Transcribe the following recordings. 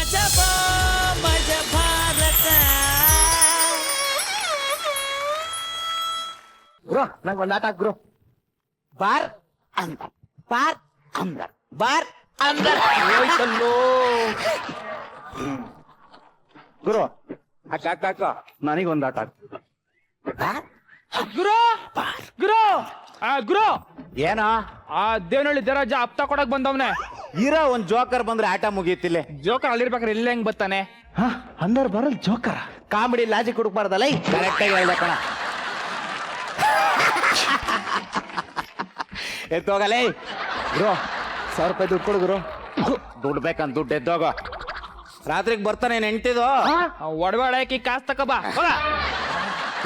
ಮಜಬಾ ಮಜ ಭಾರತ. ಗುರು ನಂಗೆ ಒಂದು ಆಟ ಗುರು. ಬಾರ್ ಅಂದರ್ ಬಾರ್ ಅಂದರ್ ಬಾರ್ ಅಂದರ್ ಹೋಯ್ತಲ್ಲೋ ಗುರು. ಅಕ್ಕ ನನಗೊಂದು ಆಟ ಗುರು ಗುರು ಗುರು ಏನ ಆ ದೇವನಹಳ್ಳಿ ದೇವರಾಜ ಹಪ್ತ ಕೊಡಕ್ ಬಂದವನೆ. ಇರೋ ಒಂದ್ ಜೋಕರ್ ಬಂದ್ರೆ ಆಟ ಮುಗೀತಿಲ್ಲ. ಜೋಕರ್ ಅಲ್ಲಿರ್ಬೇಕಾದ್ರೆ ಇಲ್ಲ ಹೆಂಗ್ ಬರ್ತಾನೆ? ಅಂದರ್ ಬರಲ್ ಜೋಕರ ಕಾಮಿಡಿ ಲಾಜಿಕ್ ಹುಡುಕ್ಬಾರ್ದಲ್ಲ. ಕರೆಕ್ಟ್ ಆಗಿ ಹೇಳ್ದ ಕಣ. ಎತ್ತೋಗಲೇ ಗುರು. 1,000 ರೂಪಾಯಿ ದುಡ್ಡು ಕೊಡು ಗುರು. ದುಡ್ಡು ಬೇಕಂತ ದುಡ್ಡು ಎದ್ದೋಗ. ರಾತ್ರಿಗೆ ಬರ್ತಾನೆ ನೆಂಟಿದು ಒಡವಾಡಕಿ ಕಾಸ್ ತಕಬಾ.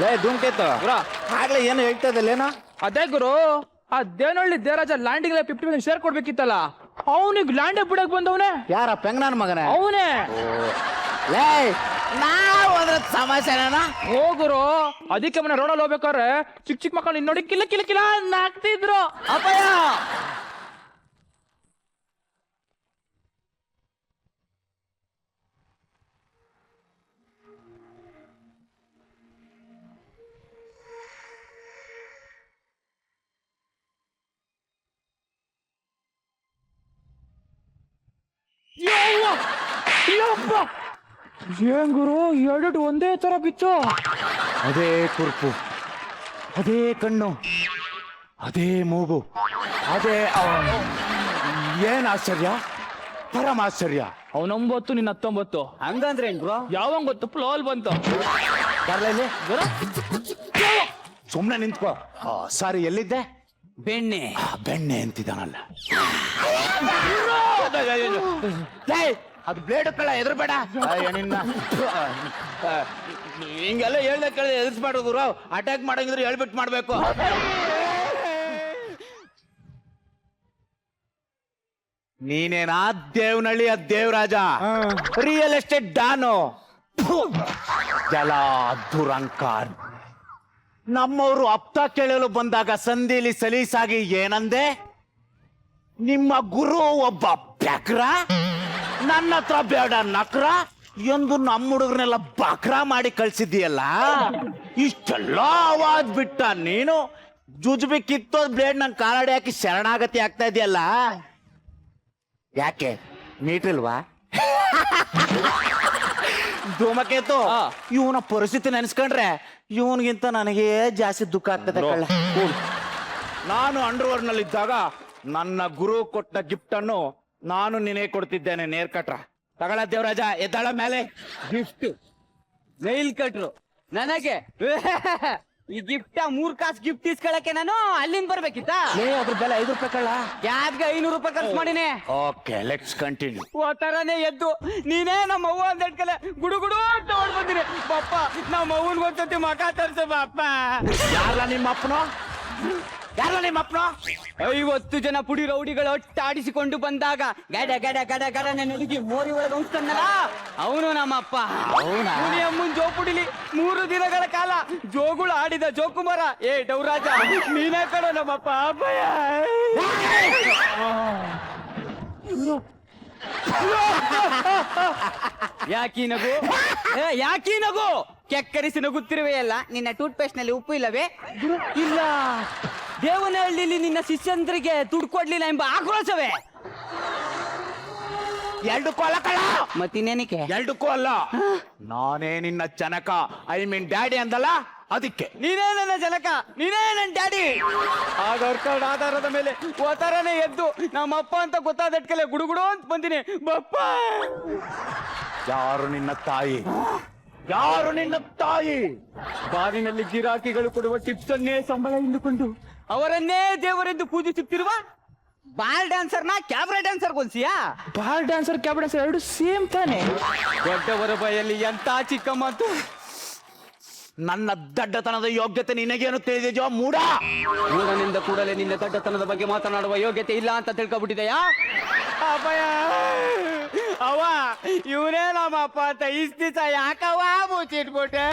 ಲೇ ದುಂಟಿತ್ತು ಗುರು. ಆಗ್ಲೇ ಏನು ಹೇಳ್ತಾ ಇದ್ದಲ್ಲೇನೋ? ಅದೇ ಗುರು, ಆ ದೇವನಹಳ್ಳಿ ದೇವರಾಜ ಲ್ಯಾಂಡಿಂಗ್ 50% ಶೇರ್ ಕೊಡ್ಬೇಕಿತ್ತಲ್ಲ, ಅವನಿಗೆ ಲ್ಯಾಂಡ್ ಬಿಡಕ್ ಬಂದವನೆ. ಯಾರ ಪೆಂಗನನ್ ಮಗನೇ? ಅವನೇ. ಲೇ ನಾವು ಅಂದ್ರೆ ಸಮಾಚಾರನ ಹೋಗುರು. ಅದಕ್ಕೆ ಮನೆ ರೋಡಲ್ಲಿ ಹೋಗ್ಬೇಕಾದ್ರೆ ಚಿಕ್ಕ ಮಕ್ಕಳು ಇನ್ ನೋಡಿ ಕಿಲ್ಲ ಕಿಲ್ಲ ಕಿಲ್ಲ ನಾಕ್ತಿದ್ರು. ಅಪ್ಪಯ್ಯ ಏನ್ ಗುರು, ಎರಡು ಒಂದೇ ತರ ಬಿಚ್ಚು. ಅದೇ ಕುರ್ಪು, ಅದೇ ಕಣ್ಣು, ಅದೇ ಮೂಗು, ಅದೇ ಏನ್ ಆಶ್ಚರ್ಯ, ಪರಮ ಆಶ್ಚರ್ಯ. ಅವನೊಂಬತ್ತು ನಿನ್ನ 19. ಹಂಗಂದ್ರೆ ಏನ್ ಬ್ರೋ? ಯಾವಂಗ್ ಗೊತ್ತು ಫ್ಲೋಲ್ ಬಂತು. ಬರ್ಲಿ ಸುಮ್ನೆ ನಿಂತ್ಕೋ. ಸಾರಿ ಎಲ್ಲಿದ್ದೆ? ಬೆಣ್ಣೆ ಬೆಣ್ಣೆ ಅಂತಿದ್ದಾನಲ್ಲ. ಅದು ಬ್ಲೇಡ್ ಕಳ ಎದುರ್ಬೇಡ. ನಿನ್ನ ಹಿಂಗೆಲ್ಲ ಹೇಳ್ದೆ ಕೇಳಿದ್ರೆ ಎದುರಿಸ್ಬಾರ್ದು ಗುರು. ಅಟ್ಯಾಕ್ ಮಾಡಂಗಿದ್ರೆ ಹೇಳ್ಬಿಟ್ಟು ಮಾಡ್ಬೇಕು. ನೀನೇನಾ Devanahalli Devaraja, real estate don, ಜಲ ದುರಂಕಾರ್. ನಮ್ಮವರು ಹಪ್ತ ಕೇಳಲು ಬಂದಾಗ ಸಂಧಿಲಿ ಸಲೀಸಾಗಿ ಏನಂದೆ? ನಿಮ್ಮ ಗುರು ಒಬ್ಬ ಬ್ಯಾಕ್ರ, ನನ್ನ ಹತ್ರ ಬೇಡ ನಕ್ರ ಎಂದು ನಮ್ಮ ಹುಡುಗರನ್ನೆಲ್ಲ ಬಕ್ರ ಮಾಡಿ ಕಳ್ಸಿದ್ದೀಯಲ್ಲ. ಇಷ್ಟೆಲ್ಲ ಆವಾಜ್ ಬಿಟ್ಟ ನೀನು ಜುಜುಬಿ ಕಿತ್ತೋದ್ ಬ್ಲೇಡ್ ನನ್ ಕಾಲಡಿ ಹಾಕಿ ಶರಣಾಗತಿ ಆಗ್ತಾ ಇದೆಯಲ್ಲ. ಯಾಕೆ ಮೀಟ್ರಿಲ್ವಾ? ಧೂಮಕೇತು, ಇವನ ಪರಿಸ್ಥಿತಿ ನೆನೆಸ್ಕೊಂಡ್ರೆ ಇವನ್ಗಿಂತ ನನಗೆ ಜಾಸ್ತಿ ದುಃಖ ಆಗ್ತದೆ ಕಳ್ಳ. ನಾನು ಅಂಡರ್ವರ್ಡ್ ನಲ್ಲಿ ಇದ್ದಾಗ ನನ್ನ ಗುರು ಕೊಟ್ಟ ಗಿಫ್ಟ್ ಅನ್ನು ನಾನು ನಿನಗೆ ಕೊಡ್ತಿದ್ದೇನೆ. ನೇರ್ ಕಟ್ರ ತಗಳ ದೇವರಾಜ, ಎದ್ದಾಳ ಮೇಲೆ ಗಿಫ್ಟ್ ನೈಲ್ ಕಟ್ರು ನನಗೆ. ಈ ಗಿಫ್ಟ್ 3 ಕಾಸು ಗಿಫ್ಟ್ ಇಸ್ಕೊಳಕ್ಕೆ ನಾನು ಅಲ್ಲಿಂದ ಬರ್ಬೇಕಿತ್ತ? ಅದ್ರ ಬೆಲೆ 5 ರೂಪಾಯಿ ಕಳ್ಳ. ಯಾವ್ಗೆ 500 ರೂಪಾಯಿ ಖರ್ಚು ಮಾಡಿನಿ. Okay let's continue. ಓತರನೇ ಎದ್ದು ನೀನೇ ನಮ್ಮ ಅವ್ವ ಅಂತ ಹೇಳ್ಕಲೆ ಗುಡುಗುಡು ಅಂತ ಓಡ್ ಬಂದಿನಿ. ಪಾಪ ನಮ್ಮ ಅವ್ವನ್ ಗೊತ್ತತಿ ಮಕ ತರ್ಸ ಬಾಪ. ಯಾರ ನಿಮ್ಮ ಅಪ್ಪನೋ? ಯಾರ ನಿಮ್ಮ ಅಪ್ಪನೋ? 50 ಜನ ಪುಡಿ ರೌಡಿಗಳು ಒಟ್ಟಾಡಿಸಿಕೊಂಡು ಬಂದಾಗ ಗಡ ಗಡ ಗಡ ಗಡ ನಡುಗಿ ಮೋರಿ ಒಳಗೆ ಉಂಟನ್ನಲ್ಲ, ಅವನು ನಮ್ಮಪ್ಪ. ಅಮ್ಮನ್ ಜೋಪುಡಿಲಿ 3 ದಿನಗಳ ಕಾಲ ಜೋಗುಳು ಆಡಿದ ಜೋಕುಮಾರ. ಏ ಡೌರಾಜ, ನೀನೇ ಕಣ ನಮ್ಮಪ್ಪ. ಅಪ್ಪಯ್ಯ ಯಾಕೀ ನಗು, ಯಾಕೀ ನಗು? ಕೆಕ್ಕರಿಸಿ ನಗುತ್ತಿರುವೆಯಲ್ಲ. ನಿನ್ನ ಟೂತ್ ಪೇಸ್ಟ್ ನಲ್ಲಿ ಉಪ್ಪು ಇಲ್ಲವೇ? ಇಲ್ಲ. ದೇವನಹಳ್ಳಿಲಿ ನಿನ್ನ ಶಿಷ್ಯಂದ್ರಿಗೆ ದುಡ್ಡು ಕೊಡ್ಲಿಲ್ಲ ಎಂಬ ಆಕ್ರೋಶವೇ? 2 ಅಲ್ಲ ಕಳ್ಳ. ಮತ್ತಿನ್ನೇನಿಕೆ? 2 ಅಲ್ಲ, ನಾನೇ ನಿನ್ನ ಜನಕ, ಐ ಮೀನ್ ಡ್ಯಾಡಿ ಅಂದಲ್ಲ, ಅದಕ್ಕೆ. ನೀನೇ ನನ್ನ ಜನಕ, ನೀನೇ ನನ್ನ ಡ್ಯಾಡಿ. ಆಧಾರ್ ಕಾರ್ಡ್ ಆಧಾರದ ಮೇಲೆ ಓತಾರನೇ ಎದ್ದು ನಮ್ಮಪ್ಪ ಅಂತ ಗೊತ್ತಾದಟ್ಕಲೆ ಗುಡುಗುಡು ಅಂತ ಬಂದಿನಿ ಬಪ್ಪ. ಯಾರು ನಿನ್ನ ತಾಯಿ? ಯಾರು ನಿನ್ನ ತಾಯಿ? ಬಾರಿನಲ್ಲಿ ಗಿರಾಕಿಗಳು ಕೊಡುವ ಟಿಪ್ಸ್ ಅನ್ನೇ ಸಂಬಳ ಎಂದುಕೊಂಡು ಅವರನ್ನೇ ದೇವರೆಂದು ಪೂಜಿಸುತ್ತಿರುವ ಬಾಲ್ ಡ್ಯಾನ್ಸರ್ನ ಕ್ಯಾಬ್ರೆ ಡ್ಯಾನ್ಸರ್ ಹೋಲ್ಸಿಯಾ? ಬಾಲ್ ಡ್ಯಾನ್ಸರ್ ಕ್ಯಾಬ್ ಡ್ಯಾನ್ಸರ್ ಎರಡು ಸೇಮ್ ತಾನೆ. ದೊಡ್ಡವರ ಬಾಯಲ್ಲಿ ಎಂತ ಚಿಕ್ಕ ಮಾತು. ನನ್ನ ದಡ್ಡತನದ ಯೋಗ್ಯತೆ ನಿನಗೇನು ತಿಳಿದಿದೆಯೋ ಮೂಡ? ಮೂಡನಿಂದ ಕೂಡಲೇ ನಿನ್ನ ದಡ್ಡತನದ ಬಗ್ಗೆ ಮಾತನಾಡುವ ಯೋಗ್ಯತೆ ಇಲ್ಲ ಅಂತ ತಿಳ್ಕೊಬಿಟ್ಟಿದೆಯಾ? ಅಪ್ಪಯ್ಯ ಅವ ಇವನೇ ನಮ್ಮಪ್ಪ ಅಂತ ಇಷ್ಟ ದಿವಸ ಯಾಕವ ಮುಚ್ಚಿಟ್ಬಿಟ್ಟೆ?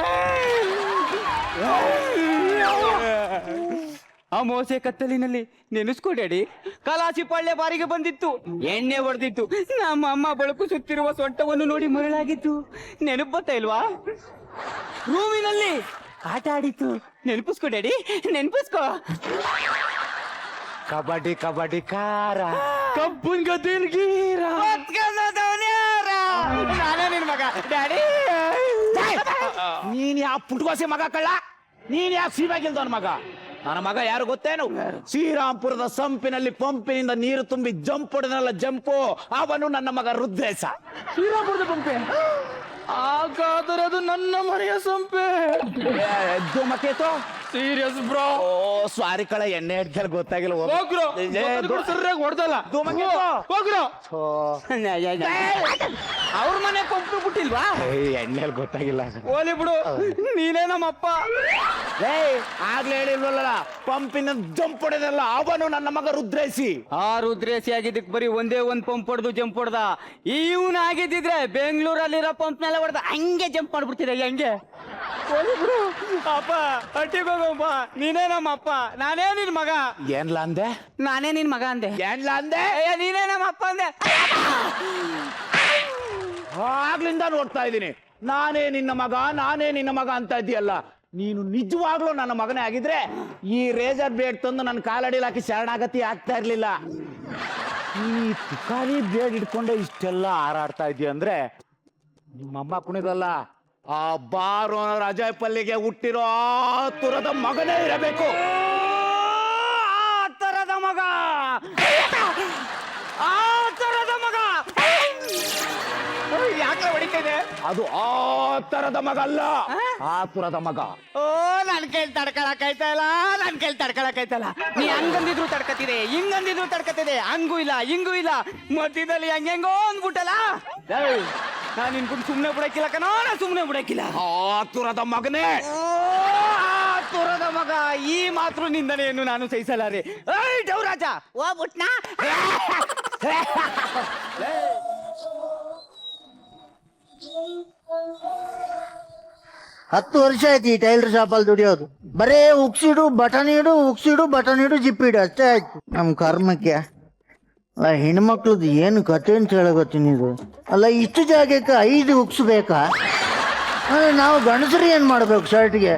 ಅಮೋಸೆ ಕತ್ತಲಿನಲ್ಲಿ ನೆನೆಸ್ಕೋ ಡ್ಯಾಡಿ. ಕಲಾಸಿ ಪಳ್ಳೆ ಬಾರಿಗೆ ಬಂದಿತ್ತು, ಎಣ್ಣೆ ಹೊಡೆದಿತ್ತು, ನಮ್ಮ ಅಮ್ಮ ಬಳಕಿಸುತ್ತಿರುವ ಸೊಂಟವನ್ನು ನೋಡಿ ಮರಳಾಗಿತ್ತು. ನೆನಪು ಬರ್ತಾ ಇಲ್ವಾ? ರೂಮಿನಲ್ಲಿ ಆಟ ಆಡಿತ್ತು, ನೆನಪಿಸ್ಕೋ ಡ್ಯಾಡಿ, ನೆನಪಿಸ್ಕೋ. ಕಬಡ್ಡಿ ಕಬಡ್ಡಿ ಕಾರ ಕಬ್ಬನ್ ಗದ್ದೆಲ್ ಗೀರ ನಾನೇ ನಿನ್ ಮಗ ಡ್ಯಾಡಿ. ನೀನ್ ಯಾವ ಪುಟ್ಕೋಸೆ ಮಗ ಕಳ್ಳ? ನೀನ್ ಯಾವ ಸೀಮೆಗಿಲ್ದವನ್ ಮಗ? ನನ್ನ ಮಗ ಯಾರು ಗೊತ್ತೇನು? ಶ್ರೀರಾಮ್ಪುರದ ಸಂಪಿನಲ್ಲಿ ಪಂಪಿನಿಂದ ನೀರು ತುಂಬಿ ಜಂಪ್ ಹೊಡೆದಲ್ಲ ಜಂಪು, ಅವನು ನನ್ನ ಮಗ ರುದ್ರೇಶ. ಶ್ರೀರಾಮಪುರದ ಪಂಪೆ? ಹಾಗಾದರೆ ಅದು ನನ್ನ ಮನೆಯ ಸಂಪೆ. ಧೂಮಕೇತು ಸೀರಿಯಸ್ ಬ್ರೋ. ಓ ಸ್ವಾರಿ ಕಳ, ಎಣ್ಣೆ ಹಿಡ್ಕಲ್ ಗೊತ್ತಾಗಿಲ್ಲ. ಹೋಗ್ರು ಸರಿಯಾಗಿ ಹೊಡೆದಲ್ಲ. ಧೂಮಕೇತು ಹೋಗ್ರು. ಅವ್ರ ಮನೆ ಪಂಪು ಬಿಟ್ಟಿಲ್ವಾ? ಎಣ್ಣೆಲ್ ಗೊತ್ತಾಗಿಲ್ಲ. ಓಲಿ ಬಿಡು, ನೀನೇ ನಮ್ಮಪ್ಪ. ಆಗ್ಲೇ ಹೇಳಿಲ್ವಲ್ಲ, ಪಂಪಿನ ಜಂಪ್ ಹೊಡೆದಲ್ಲ ಅವನು ನನ್ನ ಮಗ ರುದ್ರೇಶಿ. ಆ ರುದ್ರೇಶಿ ಆಗಿದ್ದಕ್ ಬರೀ ಒಂದೇ ಒಂದ್ ಪಂಪ್ ಹೊಡೆದು ಜಂಪ್ ಹೊಡೆದ. ಇವನ್ ಆಗಿದ್ದಿದ್ರೆ ಬೆಂಗಳೂರಲ್ಲಿರೋ ಪಂಪ್ನೆಲ್ಲ ಹೊಡೆದ ಹಂಗೆ ಜಂಪ್ ಮಾಡ್ಬಿಡ್ತಿದ್ದೆ. ಹಂಗೆ ಓಲಿ ಬಿಡು ಅಪ್ಪ, ಹಟ್ಟಿಗೋಗಪ್ಪ, ನೀನೇ ನಮ್ಮ ಅಪ್ಪ, ನಾನೇ ನಿನ್ ಮಗ. ಏನ್ಲ ಅಂದೆ? ನಾನೇ ನಿನ್ ಮಗ ಅಂದೆ. ಏನ್ಲ ಅಂದೆ? ನೀನೇ ನಮ್ಮ ಅಪ್ಪ ಅಂದೆ. ಆಗ್ಲಿಂದ ನೋಡ್ತಾ ಇದ್ದೀನಿ, ನಾನೇ ನಿನ್ನ ಮಗ, ನಾನೇ ನಿನ್ನ ಮಗ ಅಂತ ಇದೆಯಲ್ಲ. ನೀನು ನಿಜವಾಗ್ಲೂ ನನ್ನ ಮಗನೇ ಆಗಿದ್ರೆ ಈ ರೇಜರ್ ಬ್ಲೇಡ್ ತಂದು ನನ್ನ ಕಾಲಡಿಲ್ ಹಾಕಿ ಶರಣಾಗತಿ ಆಗ್ತಾ ಇರ್ಲಿಲ್ಲ. ಈ ತುಕಾಲಿ ಬ್ಲೇಡ್ ಇಟ್ಕೊಂಡೆ ಇಷ್ಟೆಲ್ಲ ಹಾರಾಡ್ತಾ ಇದೀಯ ಅಂದ್ರೆ ನಿಮ್ಮಮ್ಮ ಕುಣಿದಲ್ಲ, ಆ ಬಾರೋ ರಾಜಾಯ್ ಪಲ್ಲಿಗೆ ಹುಟ್ಟಿರೋ ಆತುರದ ಮಗನೇ ಇರಬೇಕು. ಆ ತರದ ಮಗ, ಆ ತರದ ಮಗ. ಯಾಕೆ ಹೊಡಿತಿದೆ? ಅದು ಆ ತರದ ಮಗ ಅಲ್ಲ, ಆತುರದ ಮಗ. ಓ ನನ್ ಕೈಲಿ ತಡ್ಕೊಳಕಾಯ್ತಾ ಇಲ್ಲ, ನನ್ ಕೈಲಿ ತಡ್ಕೊಳಕಾಯ್ತಲ್ಲ. ನೀ ಹಂಗಂದಿದ್ರು ತಡ್ಕತಿದೆ, ಹಿಂಗಂದಿದ್ರು ತಡ್ಕತಿದೆ, ಹಂಗೂ ಇಲ್ಲ ಹಿಂಗೂ ಇಲ್ಲ, ಮಧ್ಯದಲ್ಲಿ ಹಂಗೆಂಗೋ ಅಂದ್ಬಿಟ್ಟಲ್ಲ. ನಾನ್ ನಿನ್ಕೊಂಡು ಸುಮ್ನೆ ಬಿಡಕ್ಕಿಲ್ಲ ಕಣೋ, ನಾ ಸುಮ್ನೆ ಬಿಡಕ್ಕಿಲ್ಲ. ಆತುರದ ಮಗನೇ, ಆತುರದ ಮಗ. ಈ ಮಾತ್ರ ನಿಂದನೆಯನ್ನು ನಾನು ಸಹಿಸಲಾರೆ. ಏಯ್ ಡೌರಾಜ, ಹೋಗ್ಬಿಟ್ನಾ? 10 ವರ್ಷ ಆಯ್ತು ಈ ಟೈಲರ್ ಶಾಪಲ್ಲಿ ದುಡಿಯೋದು. ಬರೇ ಉಕ್ಸಿಡು ಬಟನ್ ಇಡು, ಉಕ್ಸಿಡು ಬಟನ್ ಇಡು, ಜಿಪ್ಪಿಡು, ಅಷ್ಟೇ ಆಯ್ತು ನಮ್ ಕರ್ಮಕ್ಕೆ. ಅಲ್ಲ ಹೆಣ್ಮಕ್ಳದ್ದು ಏನು ಕತೆ ಅಂತ ಹೇಳಗತ್ತೀನಿ ಇದು. ಅಲ್ಲ ಇಷ್ಟು ಜಾಗಕ್ಕೆ 5 ಉಕ್ಸ್ ಬೇಕಾ? ಅಂದ್ರೆ ನಾವು ಗಂಡಸರು ಏನ್ ಮಾಡ್ಬೇಕು? ಶರ್ಟ್ಗೆ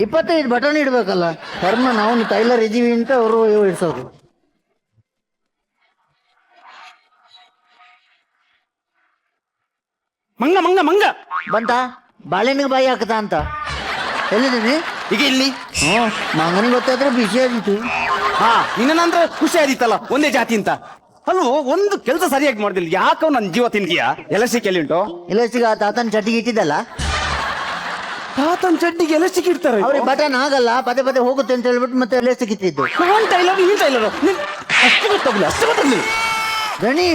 25 ಬಟನ್ ಇಡ್ಬೇಕಲ್ಲ. ಕರ್ಮ, ನಾವು ಟೈಲರ್ ಇದೀವಿ ಅಂತ ಅವರು ಇಡ್ಸೋದು. ಮಂಗ ಮಂಗ ಮಂಗ ಬಂತ ಬಾಳೆಹಣ್ಣಿಗೆ ಬಾಯಿ ಹಾಕತ ಅಂತ ಎಲ್ಲಿದ್ದೀನಿ ಈಗ ಇಲ್ಲಿ. ಮಂಗನಿಗೆ ಗೊತ್ತಾದ್ರೆ ಬಿಸಿ ಆಗಿತ್ತು. ಹಾ, ನಿನ್ನಂದ್ರೆ ಖುಷಿ ಆದಿತ್ತಲ್ಲ, ಒಂದೇ ಜಾತಿ ಅಂತ. ಅಲ್ವೋ, ಒಂದು ಕೆಲಸ ಸರಿಯಾಗಿ ಮಾಡ್ದಿಲ್ಲ, ಯಾಕೋ ನನ್ನ ಜೀವ ತಿಂತೀಯಾ? ಎಲಸಿಗೆ ಎಲ್ಲಿ ಉಂಟು? ಇಲ್ಲಸಿಗ ತಾತನ ಚಟಿಗೆ ಇಟ್ಟಿದ್ದಲ್ಲ, ತಾತನ್ ಚಡ್ಡಿಗೆ ಎಲಸಿಗೆ ಇಡ್ತಾರೆ. ಅವ್ರಿಗೆ ಬಟನ್ ಆಗಲ್ಲ, ಪದೇ ಪದೇ ಹೋಗುತ್ತೆ ಅಂತ ಹೇಳ್ಬಿಟ್ಟು ಮತ್ತೆ ಎಲಸಿಗೆ ಇಟ್ಟಿದ್ದು. ನಾನ್ ಟೈಲರ್, ನೀನ್ ಟೈಲರ್, ಅಷ್ಟು ಗೊತ್ತಾಗ್ಲಿ, ಅಷ್ಟು ಗೊತ್ತಾಗ್ಲಿ. ಗಣಿ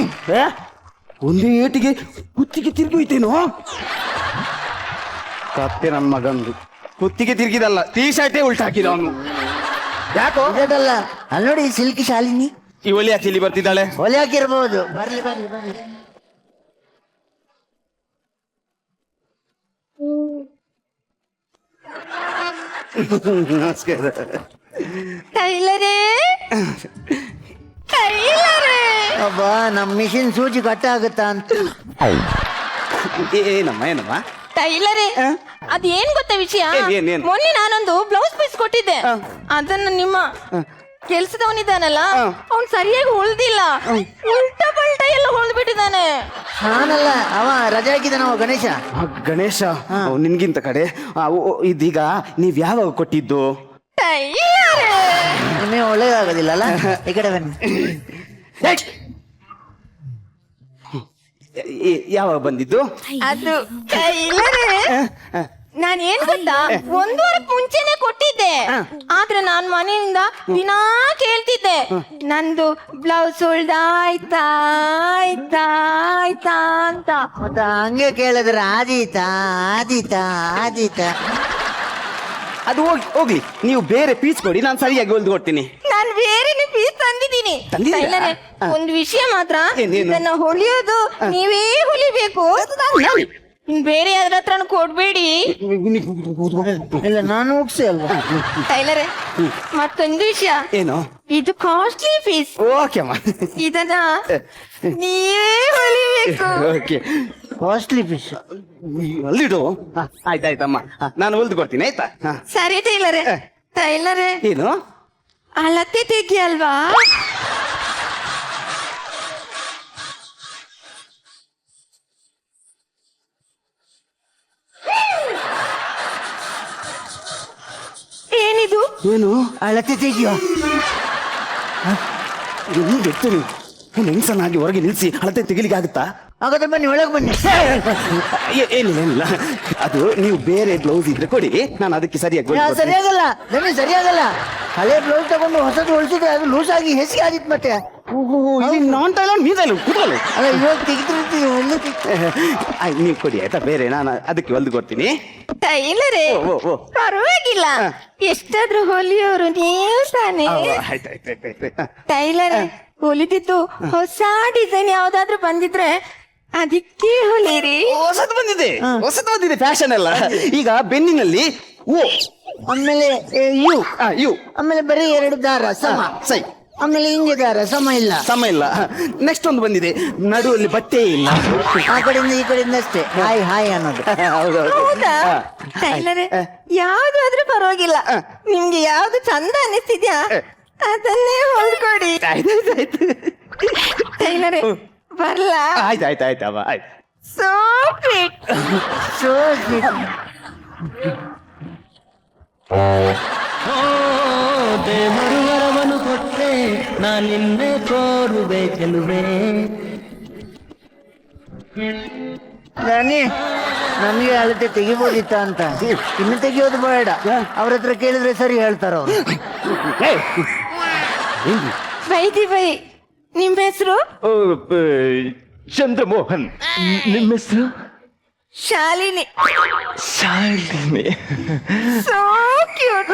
ಒಂದೇ ಏಟಿಗೆ ಕುತ್ತಿಗೆ ತಿರುಗಿ ಹೋಯ್ತೇನೋ. ಕತ್ತೆ ನನ್ನ ಮಗಂದು ಕುತ್ತಿಗೆ ತಿರುಗಿದಲ್ಲ, ಟೀ ಶರ್ಟೇ ಉಲ್ಟಾಕಿದ ಅವನು. ಯಾಕೋ ಇದಲ್ಲ ಅಲ್ಲಿ ನೋಡಿ, ಸಿಲ್ಕಿ ಶಾಲಿನಿ ಈ ಒಲಿ ಯಾಕೆ ಇಲ್ಲಿ ಬರ್ತಿದ್ದಾಳೆ? ಒಲೆ ಹಾಕಿರ್ಬೋದು. ಬರ್ಲಿ ಬರ್ಲಿ ಬರ್ಲಿ. ನಮಸ್ಕಾರ. ಟೈಲರೇ, ಟೈಲರೇ. ಅಬ್ಬಾ, ನಮ್ ಮಿಷಿನ್ ಸೂಜಿ ಕಟ್ಟ ಆಗುತ್ತಾ ಅಂತ. ಏನಮ್ಮ ಏನಮ್ಮ? ಟೈಲರೇ, ಅದೇನ್ ಗೊತ್ತಾ ವಿಷಯ? ಏನ್? ಮೊನ್ನೆ ನಾನೊಂದು ಬ್ಲೌಸ್ ಪೀಸ್ ಕೊಟ್ಟಿದ್ದೆ, ಅದನ್ನ ನಿಮ್ಮ ಕೆಲ್ಸದವನಿದ್ದಾನಲ್ಲ, ಅವ್ನ್ ಸರಿಯಾಗಿ ಹೊಲ್ದಿಲ್ಲ, ಉಲ್ಟಾ ಪಲ್ಟಾ ಎಲ್ಲ ಹೊಲ್ದ್ಬಿಟ್ಟಿದ್ದಾನೆ. ನಾನಲ್ಲ, ಅವ ರಜೆ ಹಾಕಿದ ನಾವು ಗಣೇಶ. ಗಣೇಶ ನಿನ್ಗಿಂತ ಕಡೆ. ಇದೀಗ ನೀವ್ ಯಾವಾಗ ಕೊಟ್ಟಿದ್ದು? ಟೈಲರೇ, ನಿಮಗೆ ಒಳ್ಳೇದಾಗೋದಿಲ್ಲ ಅಲ್ಲ, ಈ ಕಡೆ ಬನ್ನಿ. ಯಾವಾಗ ಬಂದಿದ್ದು? ಅದು ಟೈಲರೇ, ನಾನ್ ಏನ್ ಗೊತ್ತಾ, 1 ವಾರಕ್ಕೆ ಮುಂಚೆನೆ ಕೊಟ್ಟಿದ್ದೆ. ಆದ್ರೆ ನಾನ್ ಮನೆಯಿಂದ ದಿನಾ ಕೇಳ್ತಿದ್ದೆ, ನಂದು ಬ್ಲೌಸ್ ಹೊಲ್ದಾಯ್ತಾ ಆಯ್ತಾ ಆಯ್ತಾ ಅಂತ. ಮತ್ತೆ ಹಂಗೆ ಕೇಳಿದ್ರೆ ಆದೀತಾ ಆದೀತಾ ಆದೀತಾ. ಅದು ಹೋಗ್ಲಿ, ನೀವು ಬೇರೆ ಪೀಸ್ ಕೊಡಿ, ನಾನು ಸರಿಯಾಗಿ ಹೊಲ್ದು ಕೊಡ್ತೀನಿ. ನಾನ್ ಬೇರೆನೆ ಪೀಸ್ ತಂದಿದ್ದೀನಿ. ತಂದಿದ್ದೀರಾ? ಟೈಲರೇ, ಒಂದು ವಿಷಯ ಮಾತ್ರ, ಏನೇನು? ಇದನ್ನ ಹೊಲಿಯೋದು ನೀವೇ ಹೊಲಿಬೇಕು. ಬೇರೆ ಯಾರ ಹತ್ರನೂ ಕೊಡ್ಬೇಡಿ. ಇಲ್ಲ ನಾನು ಉಗ್ಸಿ ಅಲ್ವಾ. ಟೈಲರೇ, ಮತ್ತೊಂದು ವಿಷಯ. ಏನು? ಇದು ಕಾಸ್ಟ್ಲಿ ಪೀಸ್. ಓಕೆ ಅಮ್ಮ. ಇದನ್ನ ನೀವೇ ಹೊಲಿಬೇಕು. Okay, costly fish. ಅಲ್ಲಿಡು. ಆಯ್ತಾಯ್ತಮ್ಮ, ನಾನು ಹೊಲ್ದು ಕೊಡ್ತೀನಿ ಆಯ್ತಾ. ಸರಿ ಟೈಲರೇ. ಟೈಲರೇ, ಏನು? ಅಳತೆ ತೆಗಿಯಲ್ವಾ? ಏನಿದು? ಏನು? ಅಳತೆ ತೆಗಿಯೋ. ಏನು ಗೊತ್ತು ಹೆಂಗಸನಾಗಿ ಹೊರಗೆ ನಿಲ್ಸಿ ಅಳತೆ ತೆಗಿಲಿಕ್ಕೆ ಆಗುತ್ತಾ? ಹಾಗಾದ್ರೆ ಬನ್ನಿ, ಒಳಗೆ ಬನ್ನಿ. ಏನಿಲ್ಲ ಏನಿಲ್ಲ, ಅದು ನೀವು ಬೇರೆ ಬ್ಲೌಸ್ ಇದ್ರೆ ಕೊಡಿ, ನಾನು ಅದಕ್ಕೆ ಸರಿಯಾಗಿ ಹೊಲ್ದು ಕೊಡ್ತೀನಿ. ಸರಿಯಾಗಲ್ಲ ಬನ್ನಿ, ಸರಿಯಾಗಲ್ಲ. ಹಳೆ ಬ್ಲೌಸ್ ತಗೊಂಡು ಹೊಸದು ಹೊಲಿಸಿದ್ರೆ ಅದು ಲೂಸ್ ಆಗಿ ಹೆಸಿಗೆ ಆಗಿತ್ತು ಮತ್ತೆ. ಇಲ್ಲಿ ನಾನ್ ಟೈಲರ್ ನೀದಲ್ಲ ಕೂತ್ಕೊಳ್ಳಿ. ಅಲ್ಲ ಇವಾಗ ತೆಗೆದಿರ್ತೀವಿ. ನೀವು ಕೊಡಿ ಆಯ್ತಾ, ಬೇರೆ ನಾನು ಅದಕ್ಕೆ ಹೊಲ್ದು ಕೊಡ್ತೀನಿ. ಟೈಲರೇ, ಓ, ಓ, ಓ. ಪರವಾಗಿಲ್ಲ, ಎಷ್ಟಾದ್ರೂ ಹೊಲಿಯೋರು ನೀವು ತಾನೇ. ಆಯ್ತಾಯ್ತಾಯ್ತಾಯ್ತು. ಟೈಲರೇ, ಹೊಲಿದಿದ್ದು ಹೊಸ ಡಿಸೈನ್ ಯಾವ್ದಾದ್ರು ಬಂದಿದ್ರೆ ಅದಕ್ಕೆ ಹೊಲಿರಿ. ಹೊಸದು ಬಂದಿದೆ ಫ್ಯಾಷನ್ ಎಲ್ಲ. ಈಗ ಬೆನ್ನಿನಲ್ಲಿ ಓ, ಆಮೇಲೆ ಯು, ಆಮೇಲೆ ಬರೀ 2 ದಾರ ಸಮ. ಸೈ, ಆಮೇಲೆ ಹಿಂಗೆ ದಾರ ಸಮ ಇಲ್ಲ. ಸಮ ಇಲ್ಲ. ನೆಕ್ಸ್ಟ್ ಒಂದು ಬಂದಿದೆ, ನಡುವಲ್ಲಿ ಬಟ್ಟೆ ಇಲ್ಲ. ಆ ಕಡೆಯಿಂದ ಈ ಕಡೆಯಿಂದ ಅಷ್ಟೇ ಹಾಯ್ ಹಾಯ್ ಅನ್ನೋದು. ಹೌದಾ? ಟೈಲರೇ, ಯಾವ್ದಾದ್ರೂ ಪರವಾಗಿಲ್ಲ, ನಿಮ್ಗೆ ಯಾವ್ದು ಚಂದ ಅನಿಸ್ತಿದ್ಯಾ ಅದನ್ನೇ ಹೊಲ್ಕೊಡಿ. ಆಯ್ತಾಯ್ತಾಯ್ತು. ಟೈಲರೇ, ಬರ್ಲಾ? ಆಯ್ತಾಯ್ತಾಯ್ತವ, ಆಯ್ತು. So sweet. So sweet. ದೇವರುವರವನು ಕೊಟ್ಟೆ ನಾನಿನ್ನೆ ಕೋರುವೆ ಚೆಲುವೆ. ರಾಣಿ, ನಮ್ಗೆ ಅಳತೆ ತೆಗಿಬೋದಿತ್ತ ಅಂತ. ಇನ್ನು ತೆಗಿಯೋದು ಬೇಡ, ಅವ್ರ ಹತ್ರ ಕೇಳಿದ್ರೆ ಸರಿ ಹೇಳ್ತಾರ ಅವ್ರು. ಬೈದಿ ಬೈ, ನಿಮ್ ಹೆಸರು? ಚಂದ್ರಮೋಹನ್. ನಿಮ್ಮ ಹೆಸರು? ಶಾಲಿನಿ. ಶಾಲಿನಿ. So cute.